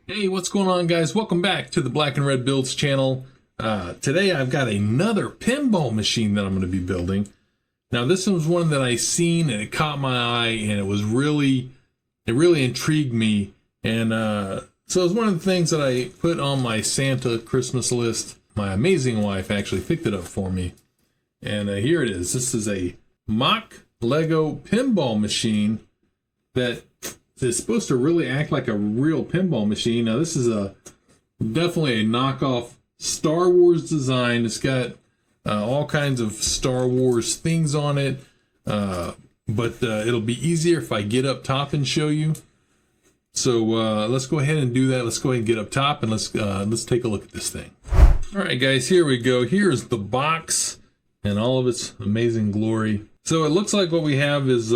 Hey, what's going on, guys? Welcome back to the Black and Red Builds channel. Today I've got another pinball machine that I'm going to be building. Now this was one that I seen and it caught my eye and it really intrigued me. And so it's one of the things that I put on my Santa Christmas list. My amazing wife actually picked it up for me. And here it is. This is a MOC Lego pinball machine that is supposed to really act like a real pinball machine. Now this is definitely a knockoff Star Wars design. It's got all kinds of Star Wars things on it, but it'll be easier if I get up top and show you. So let's go ahead and do that. Let's go ahead and get up top and let's take a look at this thing. All right, guys, here we go. Here's the box and all of its amazing glory. So it looks like what we have is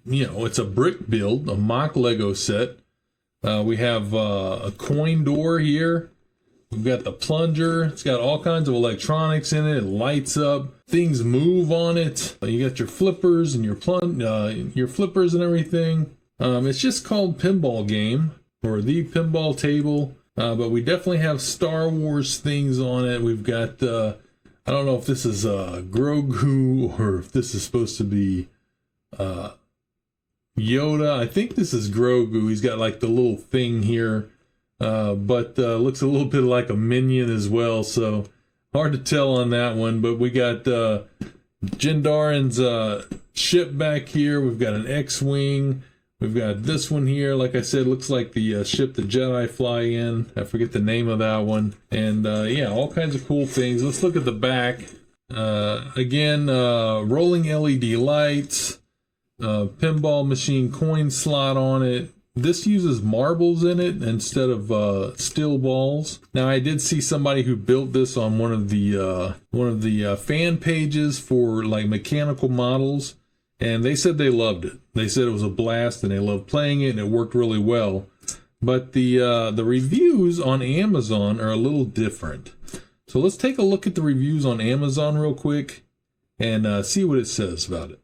it's a brick build, a MOC Lego set. We have a coin door here. We've got the plunger. It's got all kinds of electronics in it. It lights up. Things move on it. You got your flippers and your flippers and everything. It's just called Pinball Game or the Pinball Table. But we definitely have Star Wars things on it. We've got I don't know if this is Grogu or if this is supposed to be Yoda. I think this is Grogu. He's got like the little thing here, but looks a little bit like a minion as well, so hard to tell on that one. But we got Jindarin's ship back here. We've got an X-Wing. We've got this one here. Like I said, looks like the ship the Jedi fly in. I forget the name of that one. And yeah, all kinds of cool things. Let's look at the back. Again, rolling LED lights. Pinball machine coin slot on it. This uses marbles in it instead of steel balls. Now I did see somebody who built this on one of the fan pages for like mechanical models, and they said they loved it. They said it was a blast and they loved playing it and it worked really well. But the reviews on Amazon are a little different. So let's take a look at the reviews on Amazon real quick and see what it says about it.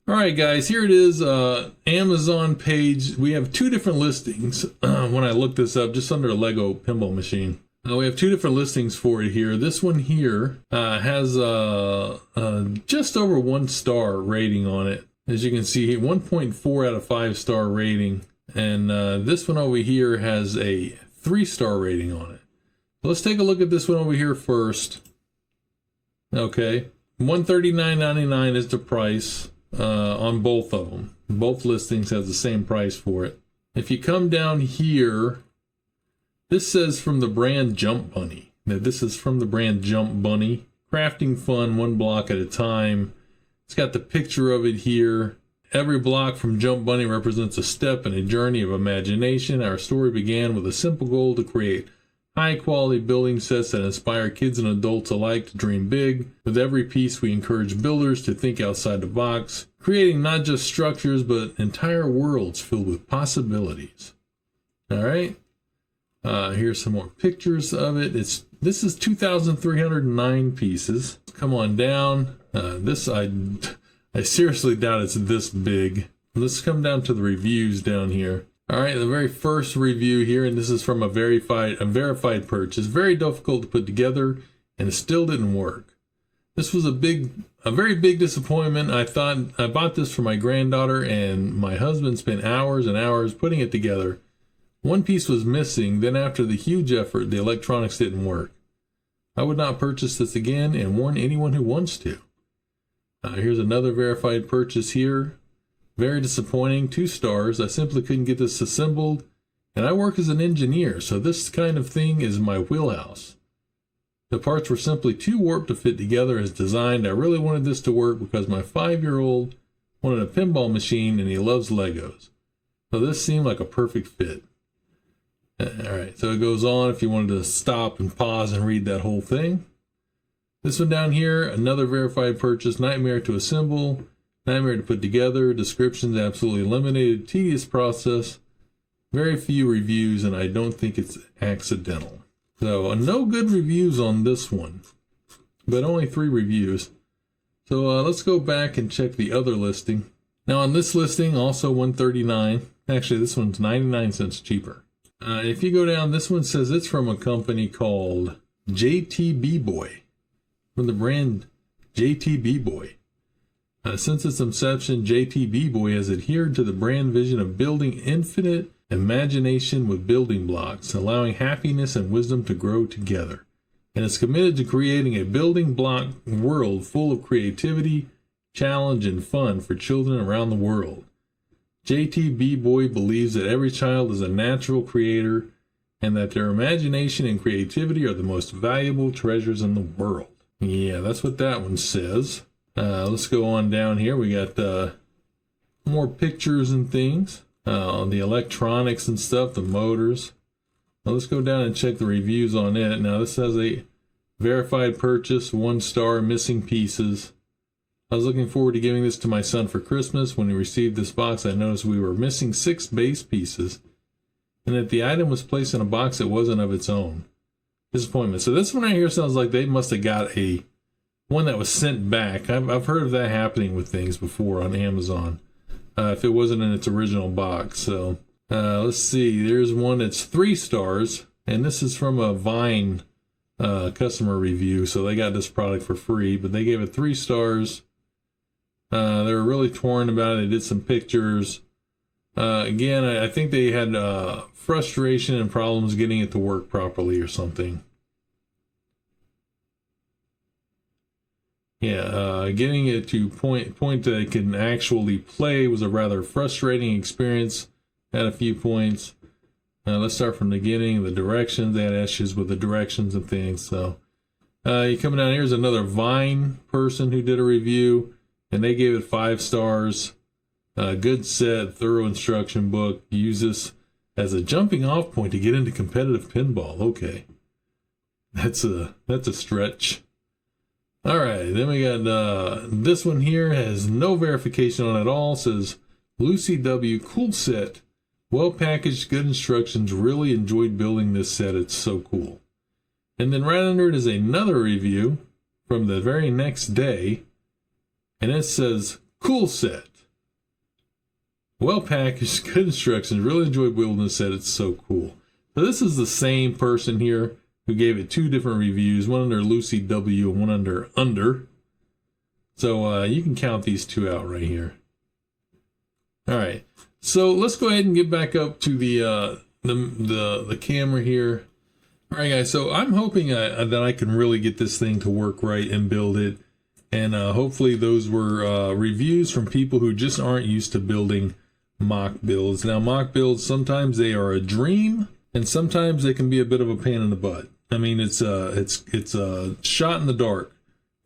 All right, guys, here it is, Amazon page. We have two different listings when I looked this up, just under a Lego pinball machine. We have two different listings for it here. This one here has just over 1 star rating on it. As you can see here, 1.4 out of 5 star rating. And this one over here has a 3-star rating on it. Let's take a look at this one over here first. Okay, $139.99 is the price. On both of them. Both listings have the same price for it. If you come down here, this says from the brand Jump Bunny. Now this is from the brand Jump Bunny. Crafting fun, 1 block at a time. It's got the picture of it here. Every block from Jump Bunny represents a step in a journey of imagination. Our story began with a simple goal to create high-quality building sets that inspire kids and adults alike to dream big. With every piece, we encourage builders to think outside the box, creating not just structures, but entire worlds filled with possibilities. All right. Here's some more pictures of it. This is 2,309 pieces. Come on down. I seriously doubt it's this big. Let's come down to the reviews down here. All right, the very first review here, and this is from a verified purchase. Very difficult to put together, and it still didn't work. This was a very big disappointment. I bought this for my granddaughter, and my husband spent hours and hours putting it together. One piece was missing. Then after the huge effort, the electronics didn't work. I would not purchase this again and warn anyone who wants to. Here's another verified purchase here. Very disappointing, 2 stars. I simply couldn't get this assembled, and I work as an engineer, so this kind of thing is my wheelhouse. The parts were simply too warped to fit together as designed. I really wanted this to work because my 5-year-old wanted a pinball machine and he loves Legos. So this seemed like a perfect fit. All right, so it goes on if you wanted to stop and pause and read that whole thing. This one down here, another verified purchase, nightmare to assemble. Nightmare to put together. Descriptions absolutely eliminated. Tedious process. Very few reviews, and I don't think it's accidental. So no good reviews on this one, but only 3 reviews. So let's go back and check the other listing. Now on this listing, also $139. Actually, this one's 99 cents cheaper. If you go down, this one says it's from a company called JTB Boy, from the brand JTB Boy. Since its inception, JTB Boy has adhered to the brand vision of building infinite imagination with building blocks, allowing happiness and wisdom to grow together, and is committed to creating a building block world full of creativity, challenge, and fun for children around the world. JTB Boy believes that every child is a natural creator and that their imagination and creativity are the most valuable treasures in the world. Yeah, that's what that one says. Let's go on down here. We got more pictures and things on the electronics and stuff, the motors. Now let's go down and check the reviews on it. Now this has a verified purchase, 1 star, missing pieces. I was looking forward to giving this to my son for Christmas. When he received this box, I noticed we were missing 6 base pieces and that the item was placed in a box that wasn't of its own. Disappointment. So this one right here sounds like they must have got a one that was sent back. I've heard of that happening with things before on Amazon, if it wasn't in its original box. So let's see. There's one that's 3 stars, and this is from a Vine customer review. So they got this product for free, but they gave it 3 stars. They were really torn about it. They did some pictures. Again, I think they had frustration and problems getting it to work properly or something. Yeah, getting it to point that it can actually play was a rather frustrating experience at a few points. Let's start from the beginning. The directions, they had issues with the directions and things. So you coming down, here's another Vine person who did a review, and they gave it 5 stars. Good set, thorough instruction book. Use this as a jumping off point to get into competitive pinball. Okay, that's a stretch. All right, then we got this one here, has no verification on it at all. Says Lucy W, cool set, well packaged, good instructions. Really enjoyed building this set. It's so cool. And then right under it is another review from the very next day, and it says cool set, well packaged, good instructions. Really enjoyed building this set. It's so cool. So this is the same person here who gave it 2 different reviews, one under Lucy W and one under. So you can count these 2 out right here. All right, so let's go ahead and get back up to the camera here. All right, guys. So I'm hoping that I can really get this thing to work right and build it, and hopefully those were reviews from people who just aren't used to building mock builds. Now, mock builds, sometimes they are a dream, and sometimes they can be a bit of a pain in the butt. I mean, it's a shot in the dark,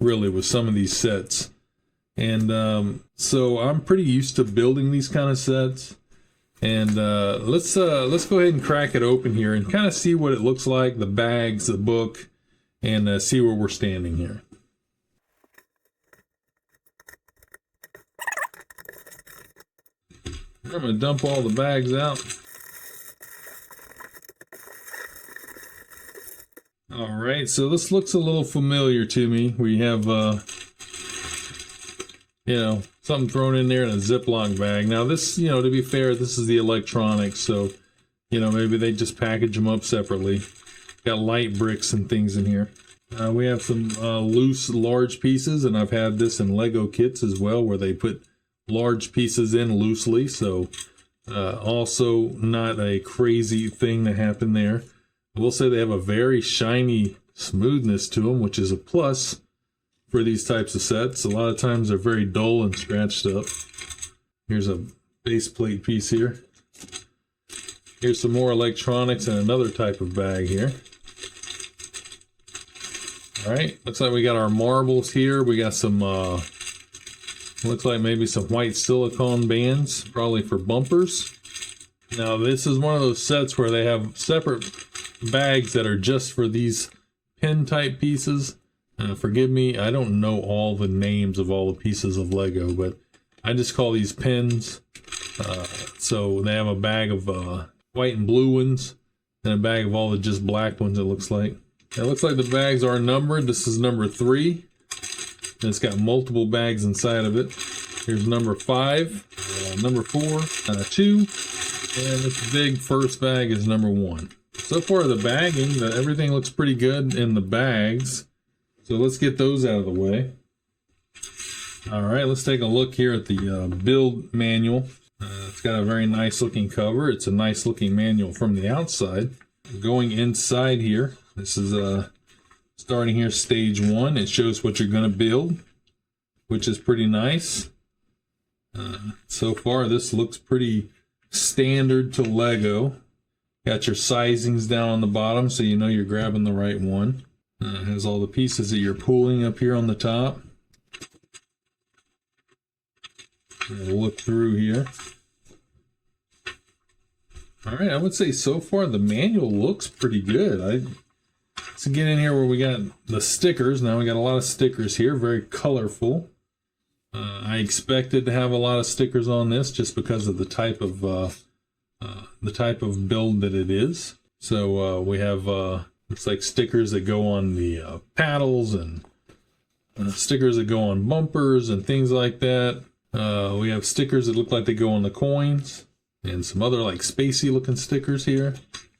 really, with some of these sets. And so I'm pretty used to building these kind of sets. And let's go ahead and crack it open here and kind of see what it looks like, the bags, the book, and see where we're standing here. I'm going to dump all the bags out. All right, so this looks a little familiar to me. We have, something thrown in there in a Ziploc bag. Now this, to be fair, this is the electronics, so, maybe they just package them up separately. Got light bricks and things in here. We have some loose, large pieces, and I've had this in Lego kits as well, where they put large pieces in loosely, so also not a crazy thing to happen there. I will say they have a very shiny smoothness to them, which is a plus for these types of sets. A lot of times they're very dull and scratched up. Here's a base plate piece here. Here's some more electronics and another type of bag here. All right, looks like we got our marbles here. We got some, looks like maybe some white silicone bands, probably for bumpers. Now this is one of those sets where they have separate bags that are just for these pin type pieces. Forgive me, I don't know all the names of all the pieces of Lego, but I just call these pins. So they have a bag of white and blue ones and a bag of all the just black ones, it looks like. It looks like the bags are numbered. This is number 3. And it's got multiple bags inside of it. Here's number 5, number 4, 2, and this big first bag is number 1. So far the bagging, everything looks pretty good in the bags. So let's get those out of the way. All right, let's take a look here at the build manual. It's got a very nice looking cover. It's a nice looking manual from the outside. Going inside here, this is starting here stage 1. It shows what you're going to build, which is pretty nice. So far this looks pretty standard to Lego. Got your sizings down on the bottom so you know you're grabbing the right one. It has all the pieces that you're pulling up here on the top. We'll look through here. Alright, I would say so far the manual looks pretty good. Let's get in here where we got the stickers. Now we got a lot of stickers here, very colorful. I expected to have a lot of stickers on this just because of the type of build that it is. So we have looks like stickers that go on the paddles and stickers that go on bumpers and things like that. We have stickers that look like they go on the coins and some other like spacey looking stickers here.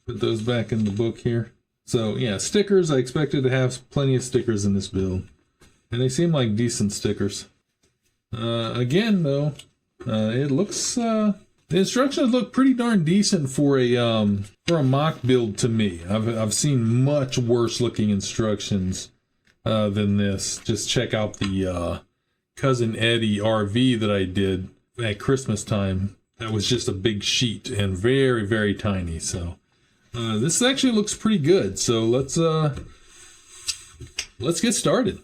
Put those back in the book here. So yeah, stickers. I expected to have plenty of stickers in this build, and they seem like decent stickers. Again though, it looks the instructions look pretty darn decent for a MOC build to me. I've seen much worse looking instructions than this. Just check out the Cousin Eddie RV that I did at Christmas time. That was just a big sheet and very, very tiny. So this actually looks pretty good. So let's get started.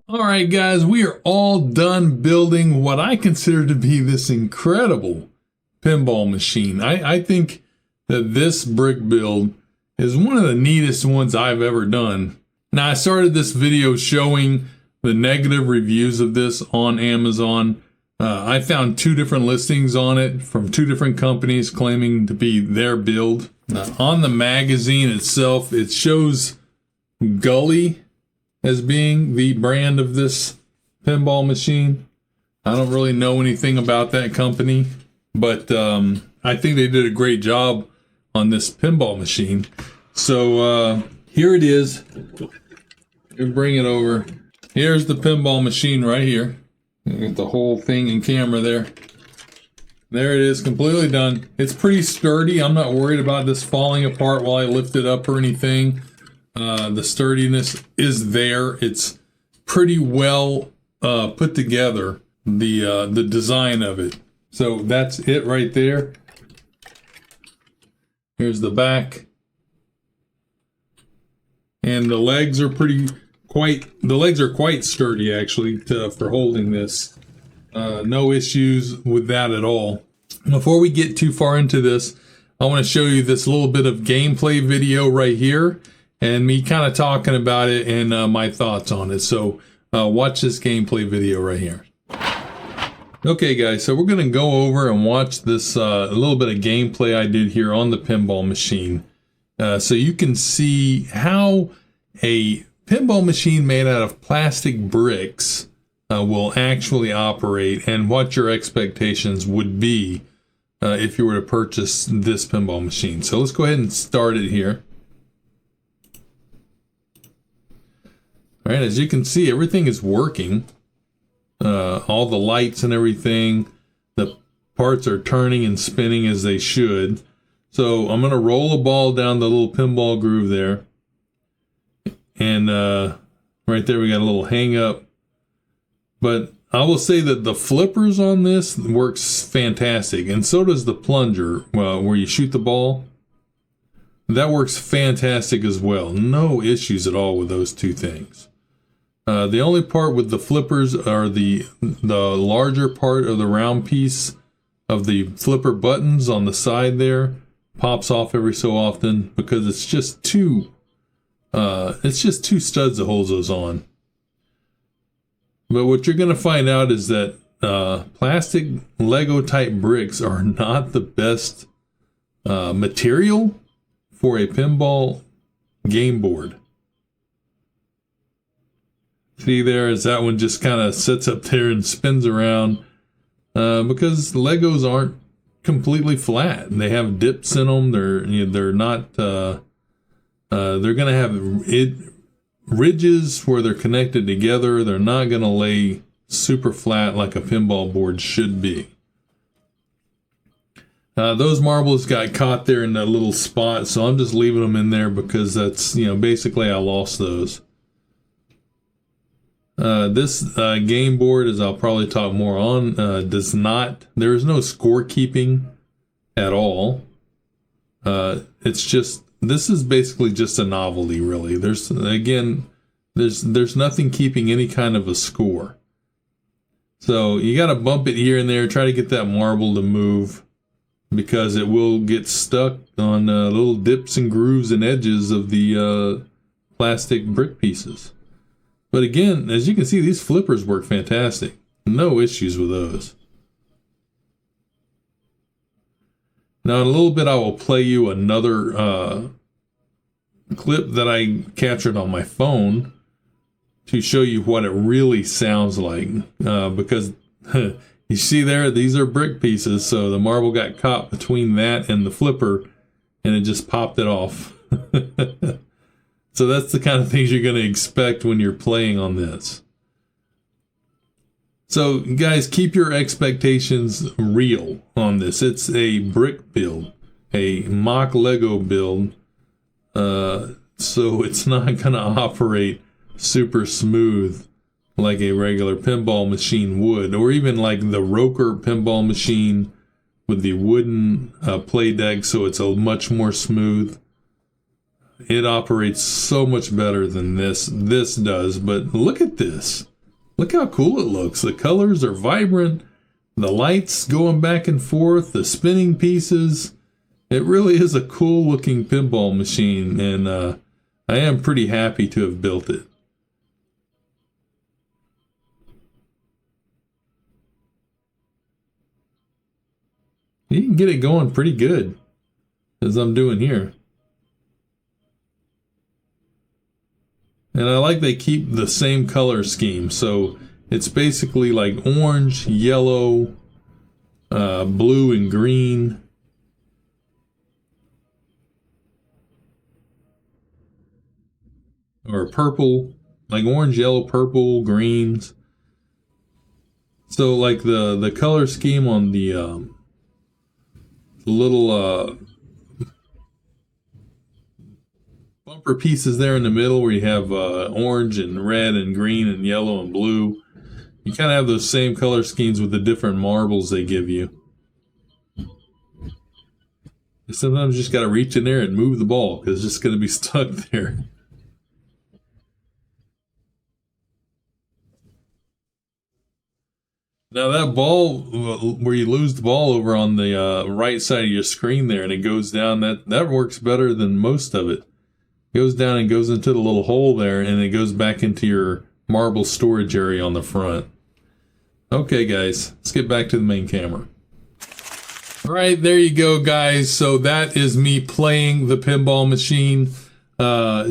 Alright guys, we are all done building what I consider to be this incredible pinball machine. I think that this brick build is one of the neatest ones I've ever done. Now I started this video showing the negative reviews of this on Amazon. I found 2 different listings on it from 2 different companies claiming to be their build. On the magazine itself, it shows GULY as being the brand of this pinball machine. I don't really know anything about that company, but I think they did a great job on this pinball machine. So here it is. Bring it over. Here's the pinball machine right here. Get the whole thing in camera there. There it is, completely done. It's pretty sturdy. I'm not worried about this falling apart while I lift it up or anything. The sturdiness is there. It's pretty well put together, the design of it. So that's it right there. Here's the back. And the legs are quite sturdy actually for holding this. No issues with that at all. Before we get too far into this, I want to show you this little bit of gameplay video right here and me kind of talking about it and my thoughts on it. So watch this gameplay video right here. Okay guys, so we're going to go over and watch this a little bit of gameplay I did here on the pinball machine. So you can see how a pinball machine made out of plastic bricks will actually operate and what your expectations would be if you were to purchase this pinball machine. So let's go ahead and start it here. All right, as you can see, everything is working. All the lights and everything, the parts are turning and spinning as they should. So I'm going to roll a ball down the little pinball groove there. And right there we got a little hang up. But I will say that the flippers on this works fantastic. And so does the plunger where you shoot the ball. That works fantastic as well. No issues at all with those 2 things. The only part with the flippers are the larger part of the round piece of the flipper buttons on the side there pops off every so often because it's just two studs that holds those on. But what you're going to find out is that plastic Lego type bricks are not the best material for a pinball game board. See there as that one just kind of sits up there and spins around because Legos aren't completely flat. They have dips in them. They're not. They're going to have ridges where they're connected together. They're not going to lay super flat like a pinball board should be. Those marbles got caught there in that little spot, so I'm just leaving them in there because that's, you know, basically I lost those. This game board, as I'll probably talk more on, there is no scorekeeping at all. It's just, this is basically just a novelty, really. There's nothing keeping any kind of a score. So you got to bump it here and there, try to get that marble to move, because it will get stuck on little dips and grooves and edges of the plastic brick pieces. But again, as you can see, these flippers work fantastic. No issues with those. Now in a little bit I will play you another clip that I captured on my phone to show you what it really sounds like, because you see there, these are brick pieces, so the marble got caught between that and the flipper and it just popped it off. So that's the kind of things you're going to expect when you're playing on this. So guys, keep your expectations real on this. It's a brick build, a MOC Lego build, so it's not going to operate super smooth like a regular pinball machine would, or even like the Roker pinball machine with the wooden play deck, so it's a much more smooth. It operates so much better than this does. But look at this. Look how cool it looks. The colors are vibrant. The lights going back and forth. The spinning pieces. It really is a cool looking pinball machine. And I am pretty happy to have built it. You can get it going pretty good, as I'm doing here. And I like they keep the same color scheme. So it's basically like orange, yellow, blue, and green. Or purple, like orange, yellow, purple, greens. So like the color scheme on the little bumper pieces there in the middle, where you have orange and red and green and yellow and blue. You kind of have those same color schemes with the different marbles they give you. Sometimes you just got to reach in there and move the ball, because it's just going to be stuck there. Now that ball, where you lose the ball over on the right side of your screen there, and it goes down, that works better than most of it. It goes down and goes into the little hole there, and it goes back into your marble storage area on the front. Okay guys, let's get back to the main camera. All right, there you go guys. So that is me playing the pinball machine,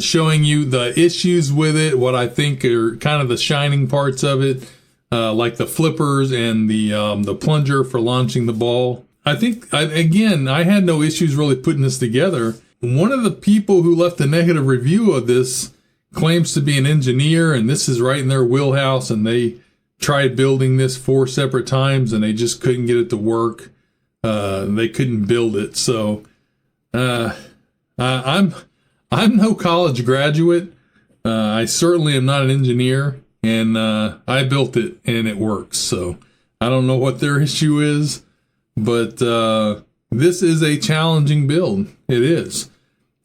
showing you the issues with it, what I think are kind of the shining parts of it. Like the flippers and the plunger for launching the ball. I think, again, I had no issues really putting this together. One of the people who left a negative review of this claims to be an engineer, and this is right in their wheelhouse, and they tried building this 4 separate times, and they just couldn't get it to work. They couldn't build it. So I'm no college graduate. I certainly am not an engineer. And I built it, and it works. So I don't know what their issue is, but this is a challenging build. It is.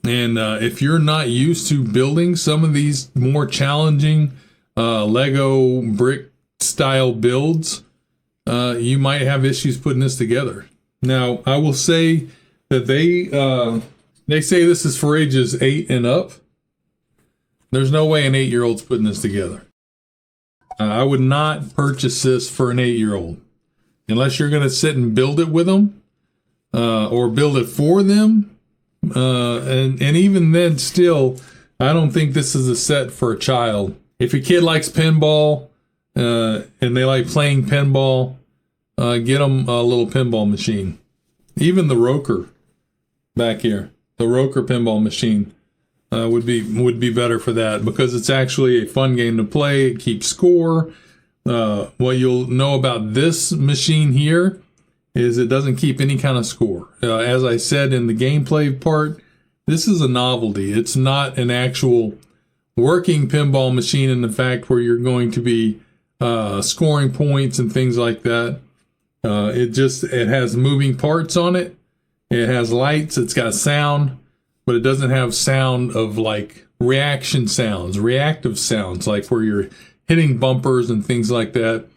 And if you're not used to building some of these more challenging Lego brick style builds, you might have issues putting this together. Now, I will say that they say this is for ages 8 and up. There's no way an 8-year-old's putting this together. I would not purchase this for an 8-year-old unless you're going to sit and build it with them, or build it for them. And even then, still, I don't think this is a set for a child. If your kid likes pinball, and they like playing pinball, get them a little pinball machine. Even the Roker back here, the Roker pinball machine. Would be better for that, because it's actually a fun game to play. It keeps score. What you'll know about this machine here is it doesn't keep any kind of score. As I said in the gameplay part, this is a novelty. It's not an actual working pinball machine in the fact where you're going to be scoring points and things like that. It has moving parts on it. It has lights. It's got sound, but it doesn't have sound of like reaction sounds, reactive sounds, like where you're hitting bumpers and things like that.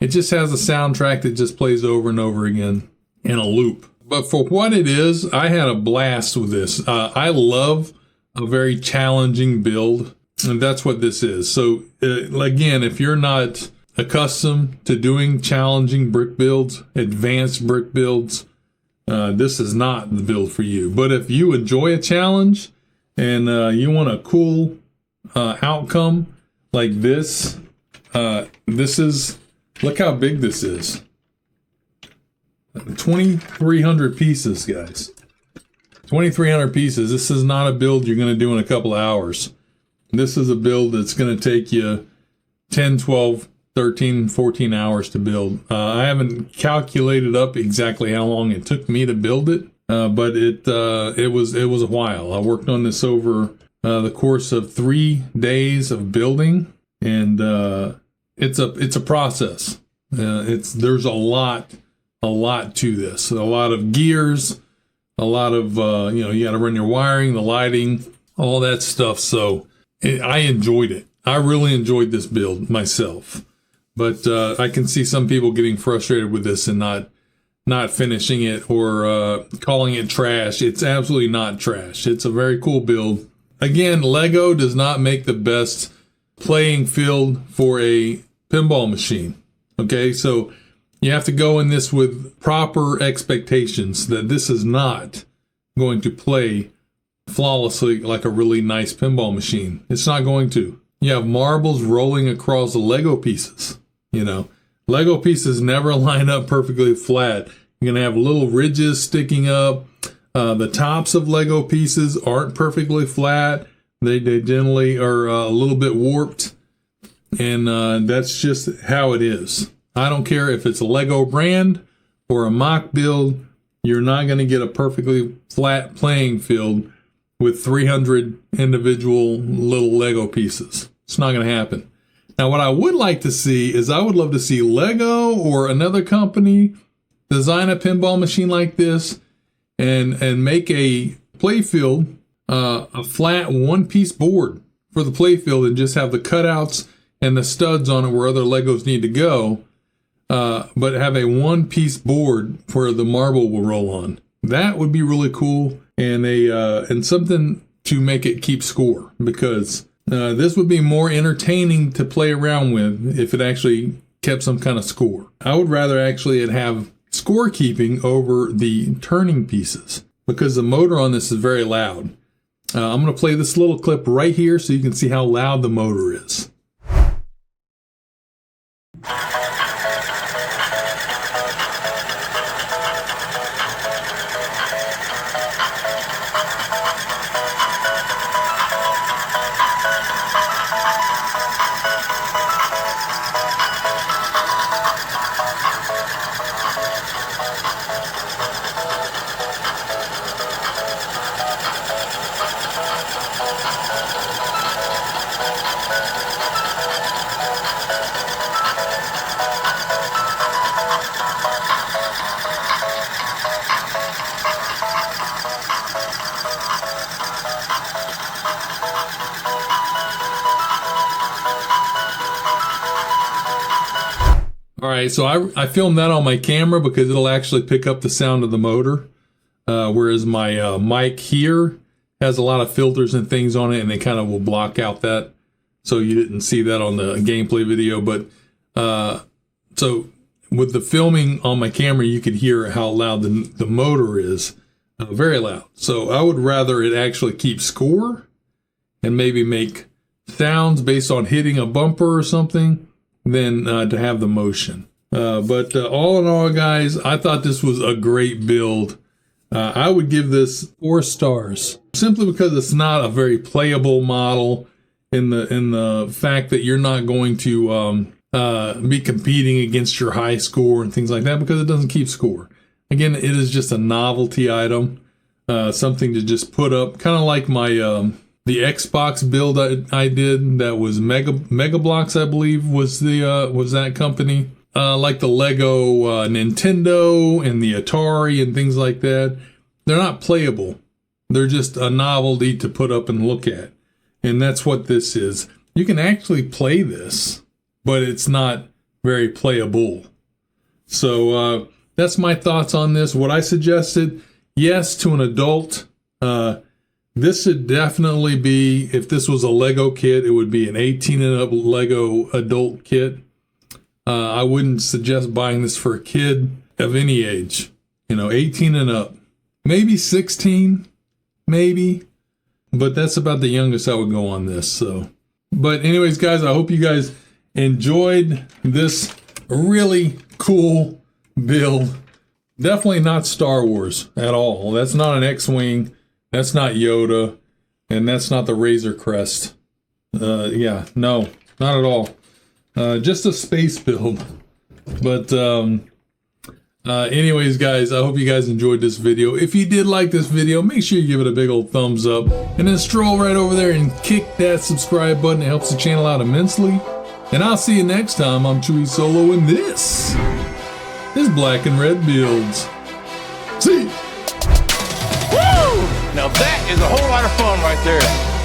It just has a soundtrack that just plays over and over again in a loop. But for what it is, I had a blast with this. I love a very challenging build, and that's what this is. So again, if you're not accustomed to doing challenging brick builds, advanced brick builds, this is not the build for you. But if you enjoy a challenge and you want a cool outcome like this, look how big this is. 2,300 pieces, guys. 2,300 pieces. This is not a build you're going to do in a couple of hours. This is a build that's going to take you 10, 12, 13, 14 hours to build. I haven't calculated up exactly how long it took me to build it, but it was a while. I worked on this over the course of 3 days of building, and it's a process. There's a lot to this. A lot of gears, a lot of you got to run your wiring, the lighting, all that stuff. So I enjoyed it. I really enjoyed this build myself. But I can see some people getting frustrated with this and not finishing it or calling it trash. It's absolutely not trash. It's a very cool build. Again, Lego does not make the best playing field for a pinball machine. Okay, so you have to go in this with proper expectations that this is not going to play flawlessly like a really nice pinball machine. It's not going to. You have marbles rolling across the Lego pieces. Lego pieces never line up perfectly flat. You're going to have little ridges sticking up. The tops of Lego pieces aren't perfectly flat. They generally are a little bit warped. And that's just how it is. I don't care if it's a Lego brand or a MOC build. You're not going to get a perfectly flat playing field with 300 individual little Lego pieces. It's not going to happen. Now, what I would like to see is I would love to see Lego or another company design a pinball machine like this and make a playfield, a flat one-piece board for the playfield, and just have the cutouts and the studs on it where other Legos need to go, but have a one-piece board where the marble will roll on. That would be really cool, and something to make it keep score, because this would be more entertaining to play around with if it actually kept some kind of score. I would rather actually it have scorekeeping over the turning pieces, because the motor on this is very loud. I'm going to play this little clip right here so you can see how loud the motor is. All right, so I filmed that on my camera because it'll actually pick up the sound of the motor, whereas my mic here has a lot of filters and things on it, and they kind of will block out that, so you didn't see that on the gameplay video. But so with the filming on my camera, you could hear how loud the motor is, very loud. So I would rather it actually keep score and maybe make sounds based on hitting a bumper or something than to have the motion. But all in all, guys, I thought this was a great build. I would give this 4 stars simply because it's not a very playable model in the fact that you're not going to be competing against your high score and things like that, because it doesn't keep score. Again, it is just a novelty item, something to just put up, kind of like my the Xbox build I did. That was Mega Blocks, I believe, was that company. Like the Lego Nintendo and the Atari and things like that. They're not playable. They're just a novelty to put up and look at. And that's what this is. You can actually play this, but it's not very playable. So that's my thoughts on this. What I suggested, yes, to an adult. This should definitely be, if this was a Lego kit, it would be an 18 and up Lego adult kit. I wouldn't suggest buying this for a kid of any age. 18 and up. Maybe 16, maybe. But that's about the youngest I would go on this. So, but anyways, guys, I hope you guys enjoyed this really cool build. Definitely not Star Wars at all. That's not an X-Wing. That's not Yoda. And that's not the Razor Crest. Yeah, no, not at all. Just a space build. But anyways, guys, I hope you guys enjoyed this video. If you did like this video, make sure you give it a big old thumbs up. And then stroll right over there and kick that subscribe button. It helps the channel out immensely. And I'll see you next time. I'm CYBERPUNK, and this is Black and Red Builds. See ya. Woo! Now that is a whole lot of fun right there.